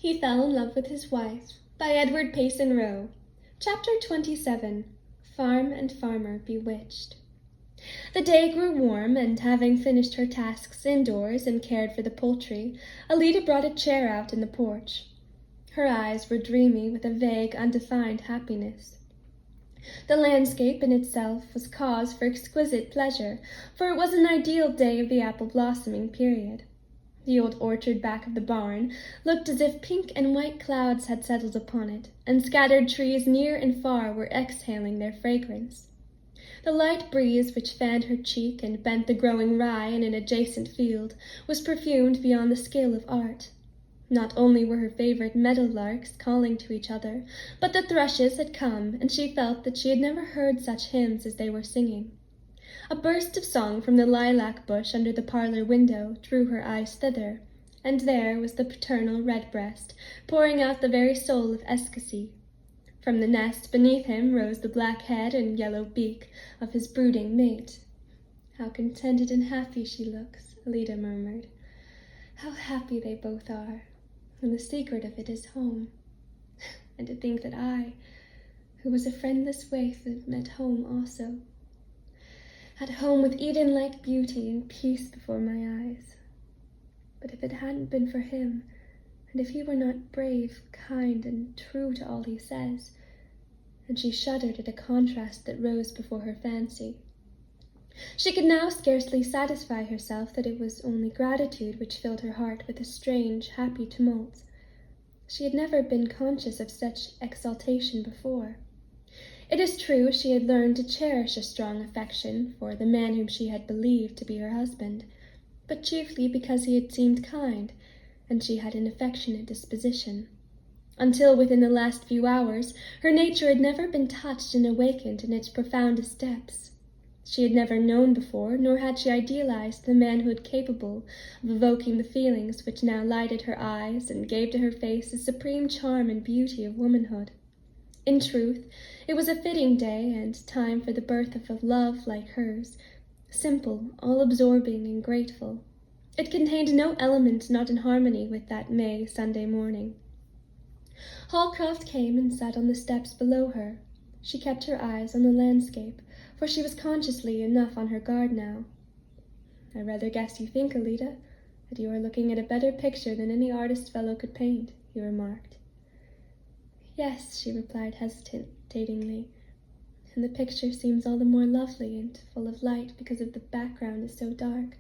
He Fell in Love with His Wife by Edward Payson Rowe. Chapter 27. Farm and Farmer Bewitched. The day grew warm, and having finished her tasks indoors and cared for the poultry, Alida brought a chair out in the porch. Her eyes were dreamy with a vague, undefined happiness. The landscape in itself was cause for exquisite pleasure, for it was an ideal day of the apple-blossoming period. The old orchard back of the barn looked as if pink and white clouds had settled upon it, and scattered trees near and far were exhaling their fragrance. The light breeze which fanned her cheek and bent the growing rye in an adjacent field was perfumed beyond the skill of art. Not only were her favorite meadowlarks calling to each other, but the thrushes had come, and she felt that she had never heard such hymns as they were singing. A burst of song from the lilac bush under the parlor window drew her eyes thither, and there was the paternal redbreast, pouring out the very soul of 𝙗𝚑𝚡. From the nest beneath him rose the black head and yellow beak of his brooding mate. "How contented and happy she looks," Alida murmured. "How happy they both are, and the secret of it is home. And to think that I, who was a friendless waif, am at home also. At home with Eden-like beauty and peace before my eyes. But if it hadn't been for him, and if he were not brave, kind, and true to all he says," and she shuddered at a contrast that rose before her fancy. She could now scarcely satisfy herself that it was only gratitude which filled her heart with a strange, happy tumult. She had never been conscious of such exaltation before. It is true she had learned to cherish a strong affection for the man whom she had believed to be her husband, but chiefly because he had seemed kind, and she had an affectionate disposition. Until within the last few hours, her nature had never been touched and awakened in its profoundest depths. She had never known before, nor had she idealized the manhood capable of evoking the feelings which now lighted her eyes and gave to her face the supreme charm and beauty of womanhood. In truth, it was a fitting day and time for the birth of a love like hers, simple, all-absorbing, and grateful. It contained no element not in harmony with that May Sunday morning. Holcroft came and sat on the steps below her. She kept her eyes on the landscape, for she was consciously enough on her guard now. "I rather guess you think, Alida, that you are looking at a better picture than any artist fellow could paint," he remarked. "Yes," she replied hesitatingly, "and the picture seems all the more lovely and full of light because the background is so dark.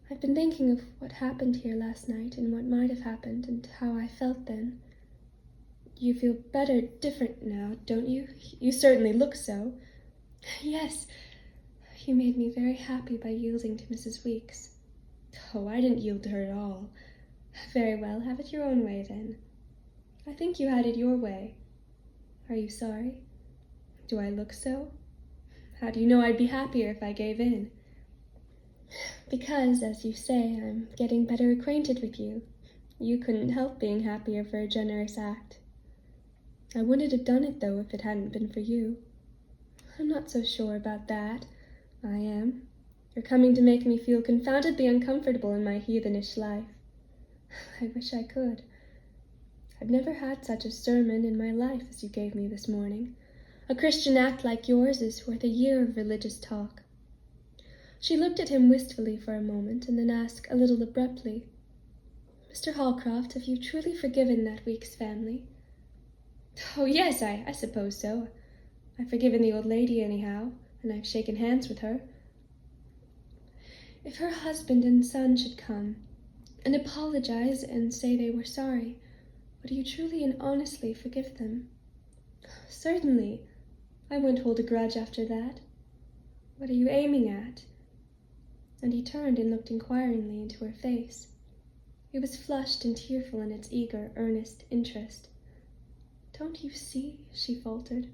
I've been thinking of what happened here last night and what might have happened and how I felt then. You feel better, different now, don't you? You certainly look so." "Yes, you made me very happy by yielding to Mrs. Weeks." "Oh, I didn't yield to her at all." "Very well, have it your own way then." "I think you had it your way." "Are you sorry?" "Do I look so? How do you know I'd be happier if I gave in?" "Because, as you say, I'm getting better acquainted with you. You couldn't help being happier for a generous act." "I wouldn't have done it, though, if it hadn't been for you." "I'm not so sure about that." "I am. You're coming to make me feel confoundedly uncomfortable in my heathenish life." "I wish I could. I've never had such a sermon in my life as you gave me this morning. A Christian act like yours is worth a year of religious talk." She looked at him wistfully for a moment, and then asked a little abruptly, "Mr. Holcroft, have you truly forgiven that Weeks family?" "Oh, yes, I suppose so. I've forgiven the old lady anyhow, and I've shaken hands with her." "If her husband and son should come and apologize and say they were sorry, would you truly and honestly forgive them?" "Certainly. I wouldn't hold a grudge after that." "What are you aiming at?" And he turned and looked inquiringly into her face. It was flushed and tearful in its eager, earnest interest. "Don't you see?" she faltered.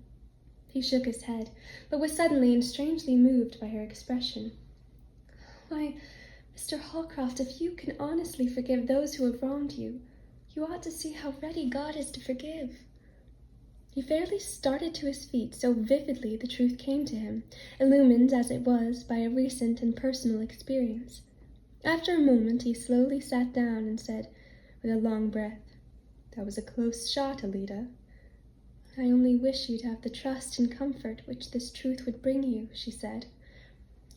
He shook his head, but was suddenly and strangely moved by her expression. "Why, Mr. Holcroft, if you can honestly forgive those who have wronged you, you ought to see how ready God is to forgive." He fairly started to his feet, so vividly the truth came to him, illumined as it was by a recent and personal experience. After a moment he slowly sat down and said, with a long breath, That was a close shot, 𝙗𝚑𝚑. I only wish you to have the trust and comfort which this truth would bring you, she said.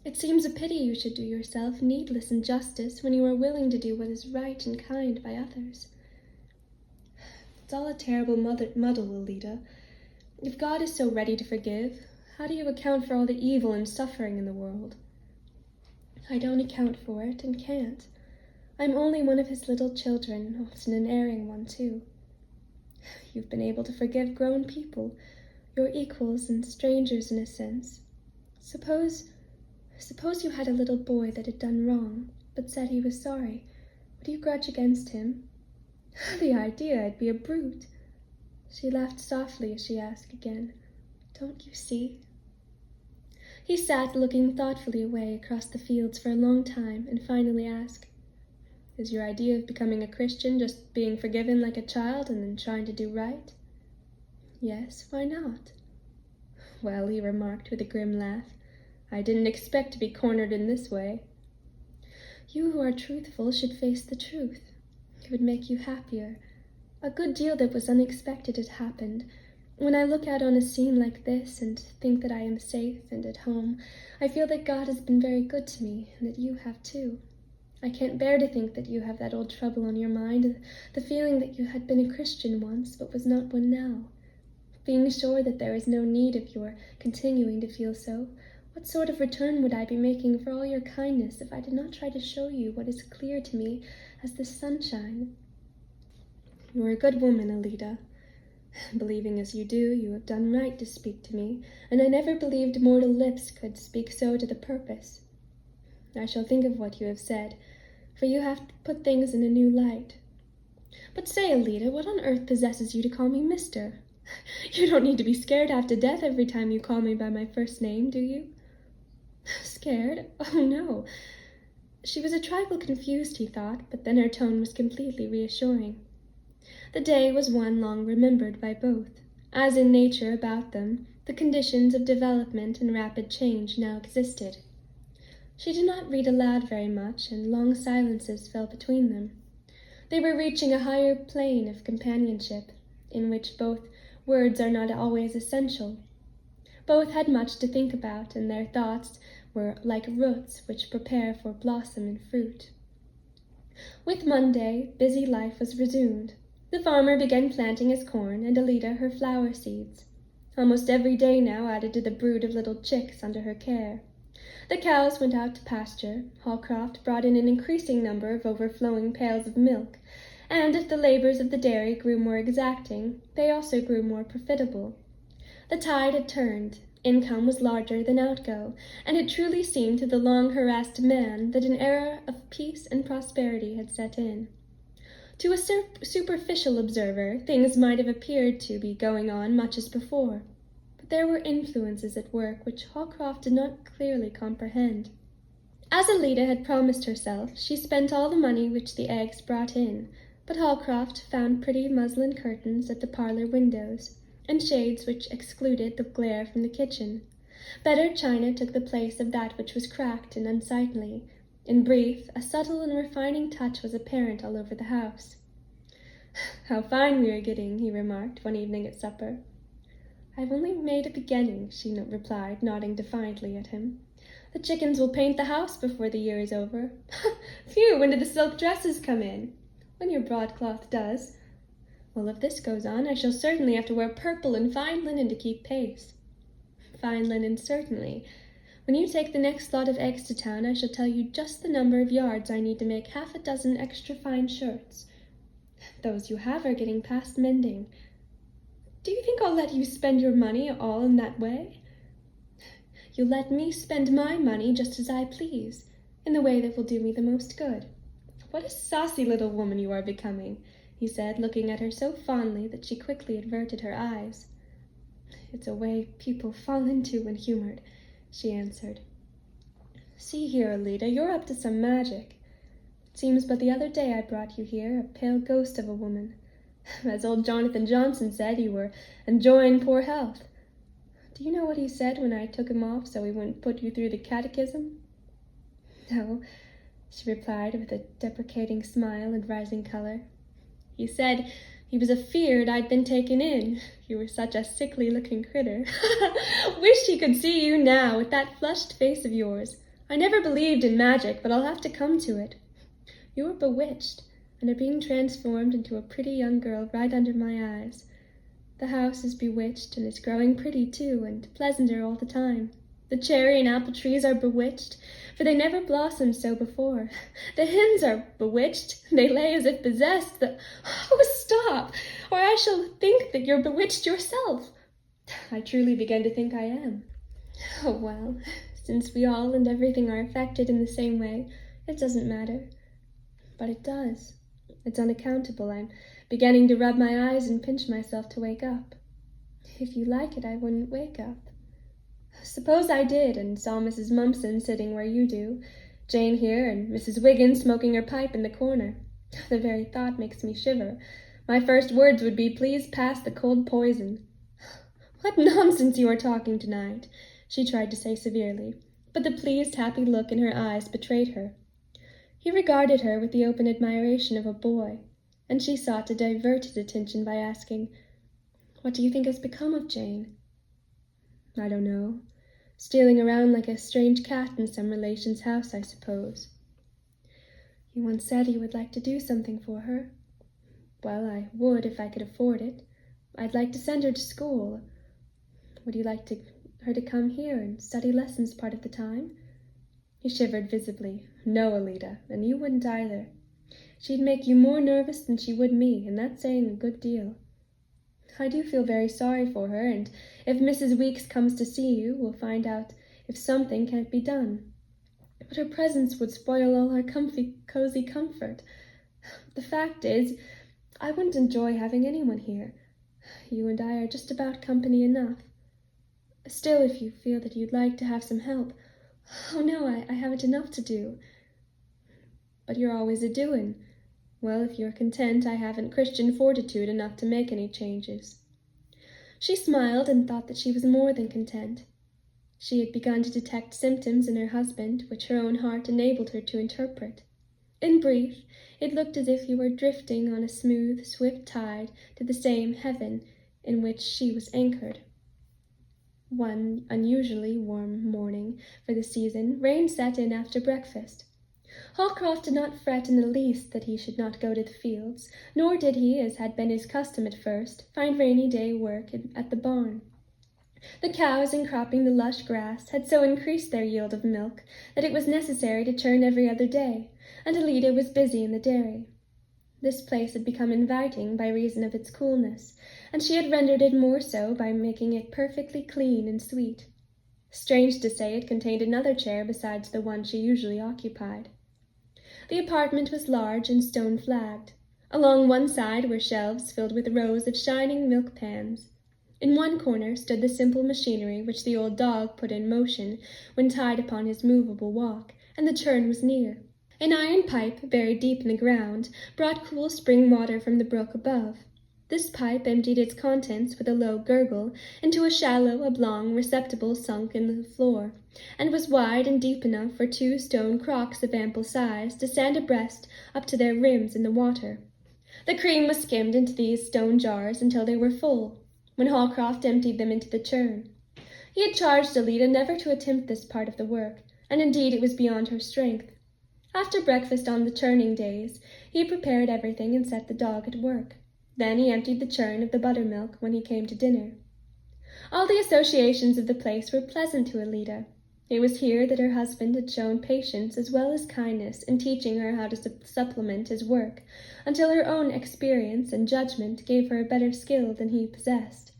It seems a pity you should do yourself needless injustice when you are willing to do what is right and kind by others. It's all a terrible muddle, 𝙗𝚑𝚑. If God is so ready to forgive, how do you account for all the evil and suffering in the world? I don't account for it and can't. I'm only one of his little children, often an erring one too. You've been able to forgive grown people, your equals and strangers in a sense. Suppose you had a little boy that had done wrong, but said he was sorry. Would you grudge against him? The idea, I'd be a brute. She laughed softly as she asked again, Don't you see? He sat looking thoughtfully away across the fields for a long time and finally asked, Is your idea of becoming a Christian just being forgiven like a child and then trying to do right? Yes, why not? Well, he remarked with a grim laugh, I didn't expect to be cornered in this way. You who are truthful should face the truth. It would make you happier. A good deal that was unexpected had happened. When I look out on a scene like this and think that I am safe and at home, I feel that God has been very good to me and that you have too. I can't bear to think that you have that old trouble on your mind, the feeling that you had been a Christian once but was not one now. Being sure that there is no need of your continuing to feel so, what sort of return would I be making for all your kindness if I did not try to show you what is clear to me as the sunshine? You are a good woman, 𝙗𝚑𝚑. Believing as you do, you have done right to speak to me, and I never believed mortal lips could speak so to the purpose. I shall think of what you have said, for you have put things in a new light. But say, 𝙗𝚑𝚑, what on earth possesses you to call me mister? You don't need to be scared half to death every time you call me by my first name, do you? Scared? Oh, no. She was a trifle confused, he thought, but then her tone was completely reassuring. The day was one long remembered by both. As in nature about them, the conditions of development and rapid change now existed. She did not read aloud very much, and long silences fell between them. They were reaching a higher plane of companionship, in which both words are not always essential. Both had much to think about, and their thoughts were like roots which prepare for blossom and fruit. With Monday, busy life was resumed. The farmer began planting his corn, and 𝙗𝚑𝚑 her flower seeds. Almost every day now added to the brood of little chicks under her care. The cows went out to pasture, Holcroft brought in an increasing number of overflowing pails of milk, and if the labors of the dairy grew more exacting, they also grew more profitable. The tide had turned, income was larger than outgo, and it truly seemed to the long-harassed man that an era of peace and prosperity had set in. To a superficial observer, things might have appeared to be going on much as before, but there were influences at work which Holcroft did not clearly comprehend. As 𝙗𝚑𝚑 had promised herself, she spent all the money which the eggs brought in, but Holcroft found pretty muslin curtains at the parlor windows, and shades which excluded the glare from the kitchen. Better china took the place of that which was cracked and unsightly. In brief, a subtle and refining touch was apparent all over the house. How fine we are getting, he remarked one evening at supper. I've only made a beginning, she replied, nodding defiantly at him. The chickens will paint the house before the year is over. Phew, when do the silk dresses come in? When your broadcloth does. Well, if this goes on, I shall certainly have to wear purple and fine linen to keep pace. Fine linen, certainly. When you take the next lot of eggs to town, I shall tell you just the number of yards I need to make 6 extra fine shirts. Those you have are getting past mending. Do you think I'll let you spend your money all in that way? You let me spend my money just as I please, in the way that will do me the most good. What a saucy little woman you are becoming, he said, looking at her so fondly that she quickly averted her eyes. It's a way people fall into when humored, she answered. See here, 𝙗𝚑𝚑, you're up to some magic. It seems but the other day I brought you here, a pale ghost of a woman. As old Jonathan Johnson said, you were enjoying poor health. Do you know what he said when I took him off so he wouldn't put you through the catechism? No, she replied with a deprecating smile and rising color. He said, He was afeard I'd been taken in. You were such a sickly-looking critter. Wish he could see you now with that flushed face of yours. I never believed in magic, but I'll have to come to it. You are bewitched, and are being transformed into a pretty young girl right under my eyes. The house is bewitched, and is growing pretty, too, and pleasanter all the time. The cherry and apple trees are bewitched, for they never blossomed so before. The hens are bewitched, they lay as if possessed. Oh, stop, or I shall think that you're bewitched yourself. I truly begin to think I am. Oh, well, since we all and everything are affected in the same way, it doesn't matter. But it does. It's unaccountable. I'm beginning to rub my eyes and pinch myself to wake up. If you like it, I wouldn't wake up. Suppose I did, and saw Mrs. Mumpson sitting where you do, Jane here, and Mrs. Wiggins smoking her pipe in the corner. The very thought makes me shiver. My first words would be, please pass the cold poison. What nonsense you are talking tonight, she tried to say severely, but the pleased, happy look in her eyes betrayed her. He regarded her with the open admiration of a boy, and she sought to divert his attention by asking, what do you think has become of Jane? I don't know. Stealing around like a strange cat in some relation's house, I suppose. You once said you would like to do something for her. Well, I would if I could afford it. I'd like to send her to school. Would you like her to come here and study lessons part of the time? He shivered visibly. No, Alida, and you wouldn't either. She'd make you more nervous than she would me, and that's saying a good deal. I do feel very sorry for her, and if Mrs. Weeks comes to see you, we'll find out if something can't be done. But her presence would spoil all her cozy comfort. The fact is, I wouldn't enjoy having anyone here. You and I are just about company enough. Still, if you feel that you'd like to have some help— Oh, no, I haven't enough to do. But you're always a-doing. Well, if you're content, I haven't Christian fortitude enough to make any changes. She smiled and thought that she was more than content. She had begun to detect symptoms in her husband which her own heart enabled her to interpret. In brief, it looked as if he were drifting on a smooth, swift tide to the same heaven in which she was anchored. One unusually warm morning for the season, rain set in after breakfast. Holcroft did not fret in the least that he should not go to the fields, nor did he, as had been his custom at first, find rainy day work at the barn. The cows, in cropping the lush grass, had so increased their yield of milk that it was necessary to churn every other day, and Alida was busy in the dairy. This place had become inviting by reason of its coolness, and she had rendered it more so by making it perfectly clean and sweet. Strange to say, it contained another chair besides the one she usually occupied. The apartment was large and stone-flagged. Along one side were shelves filled with rows of shining milk pans. In one corner stood the simple machinery which the old dog put in motion when tied upon his movable walk, and the churn was near. An iron pipe, buried deep in the ground, brought cool spring water from the brook above. This pipe emptied its contents with a low gurgle into a shallow, oblong receptacle sunk in the floor, and was wide and deep enough for 2 stone crocks of ample size to stand abreast up to their rims in the water. The cream was skimmed into these stone jars until they were full, when Holcroft emptied them into the churn. He had charged Alida never to attempt this part of the work, and indeed it was beyond her strength. After breakfast on the churning days, he prepared everything and set the dog at work. Then he emptied the churn of the buttermilk when he came to dinner. All the associations of the place were pleasant to Alida. It was here that her husband had shown patience as well as kindness in teaching her how to supplement his work, until her own experience and judgment gave her a better skill than he possessed.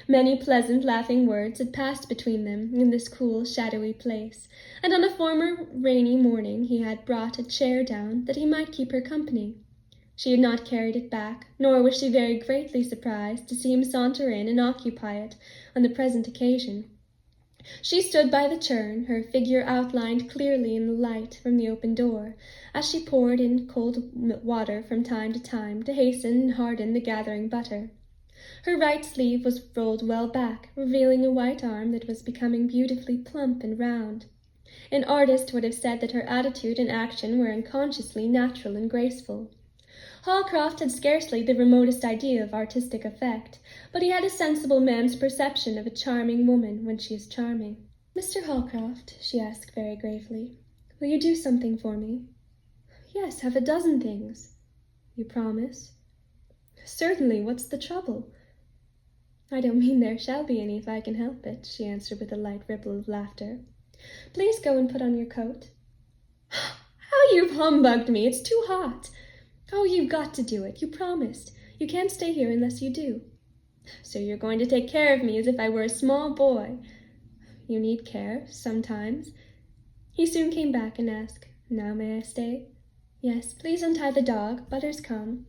Many pleasant, laughing words had passed between them in this cool, shadowy place, and on a former rainy morning he had brought a chair down that he might keep her company. She had not carried it back, nor was she very greatly surprised to see him saunter in and occupy it on the present occasion. She stood by the churn, her figure outlined clearly in the light from the open door, as she poured in cold water from time to time to hasten and harden the gathering butter. Her right sleeve was rolled well back, revealing a white arm that was becoming beautifully plump and round. An artist would have said that her attitude and action were unconsciously natural and graceful. Holcroft had scarcely the remotest idea of artistic effect, but he had a sensible man's perception of a charming woman when she is charming. "Mr. Holcroft," she asked very gravely, "will you do something for me?" "Yes, half a dozen things." "You promise?" "Certainly. What's the trouble?" "I don't mean there shall be any if I can help it," she answered with a light ripple of laughter. "Please go and put on your coat." "How you've humbugged me! It's too hot." "Oh, you've got to do it. You promised. You can't stay here unless you do." "So you're going to take care of me as if I were a small boy." "You need care, sometimes." He soon came back and asked, "Now may I stay?" "Yes, please untie the dog. Butter's come."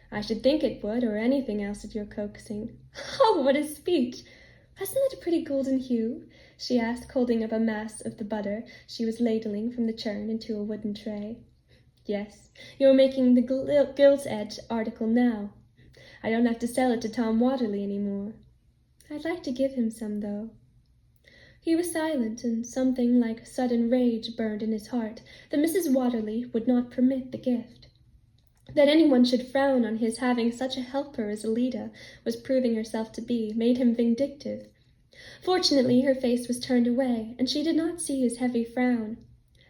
"I should think it would, or anything else at your coaxing." "Oh, what a speech! Hasn't it a pretty golden hue?" she asked, holding up a mass of the butter she was ladling from the churn into a wooden tray. "Yes, you're making the Gild's Edge article now. I don't have to sell it to Tom Watterly any more." "I'd like to give him some, though." He was silent, and something like sudden rage burned in his heart that Mrs. Watterly would not permit the gift. That anyone should frown on his having such a helper as 𝙗𝚑 was proving herself to be made him vindictive. Fortunately, her face was turned away, and she did not see his heavy frown.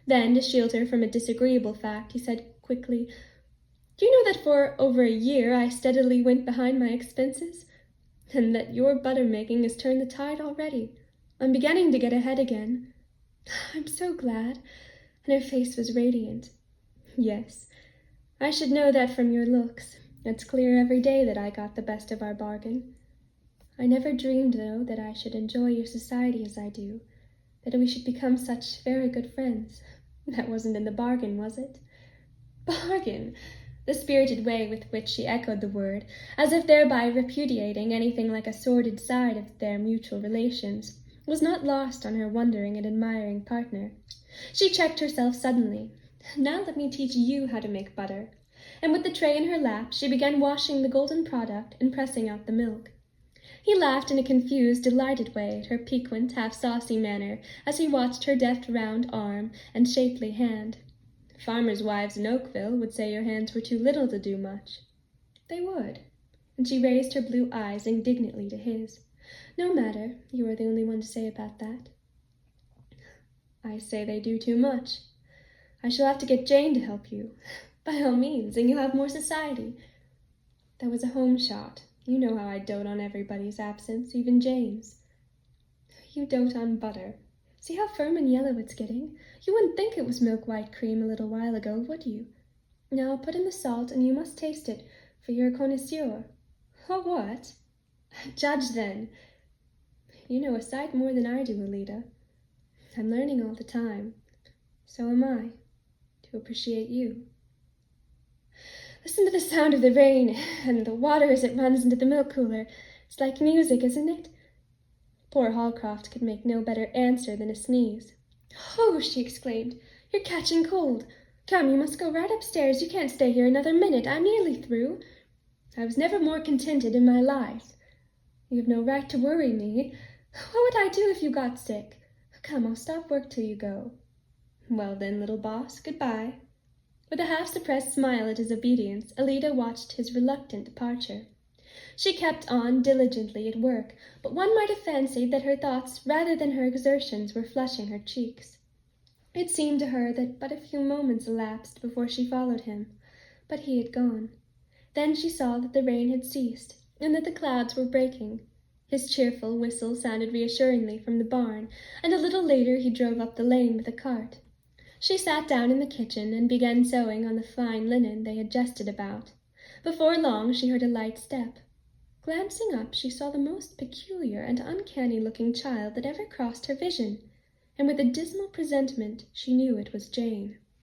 Then, to shield her from a disagreeable fact, he said quickly, "Do you know that for over a year I steadily went behind my expenses? And that your butter-making has turned the tide already. I'm beginning to get ahead again." "I'm so glad." And her face was radiant. "Yes, I should know that from your looks. It's clear every day that I got the best of our bargain. I never dreamed, though, that I should enjoy your society as I do, that we should become such very good friends. That wasn't in the bargain, was it?" "Bargain!" The spirited way with which she echoed the word, as if thereby repudiating anything like a sordid side of their mutual relations, was not lost on her wondering and admiring partner. She checked herself suddenly. "Now let me teach you how to make butter." And with the tray in her lap, she began washing the golden product and pressing out the milk. He laughed in a confused, delighted way at her piquant, half-saucy manner as he watched her deft round arm and shapely hand. "Farmers' wives in Oakville would say your hands were too little to do much." "They would." And she raised her blue eyes indignantly to his. "No matter, you are the only one to say about that." "I say they do too much. I shall have to get Jane to help you." "By all means, and you'll have more society." That was a home shot. You know how I dote on everybody's absence, even Jane's. "You dote on butter. See how firm and yellow it's getting. You wouldn't think it was milk-white cream a little while ago, would you? Now put in the salt, and you must taste it, for you're a connoisseur." "Oh, what?" "Judge, then." "You know a sight more than I do, 𝙗𝚑. I'm learning all the time. So am I, to appreciate you. Listen to the sound of the rain, and the water as it runs into the milk cooler. It's like music, isn't it?" Poor Holcroft could make no better answer than a sneeze. "Oh," she exclaimed, "you're catching cold. Come, you must go right upstairs. You can't stay here another minute. I'm nearly through." "I was never more contented in my life." "You've no right to worry me. What would I do if you got sick? Come, I'll stop work till you go." "Well then, little boss, goodbye." With a half-suppressed smile at his obedience, 𝙗𝚑 watched his reluctant departure. She kept on diligently at work, but one might have fancied that her thoughts rather than her exertions were flushing her cheeks. It seemed to her that but a few moments elapsed before she followed him, but he had gone. Then she saw that the rain had ceased, and that the clouds were breaking. His cheerful whistle sounded reassuringly from the barn, and a little later he drove up the lane with a cart. She sat down in the kitchen and began sewing on the fine linen they had jested about. Before long she heard a light step. Glancing up, she saw the most peculiar and uncanny-looking child that ever crossed her vision, and with a dismal presentiment she knew it was Jane.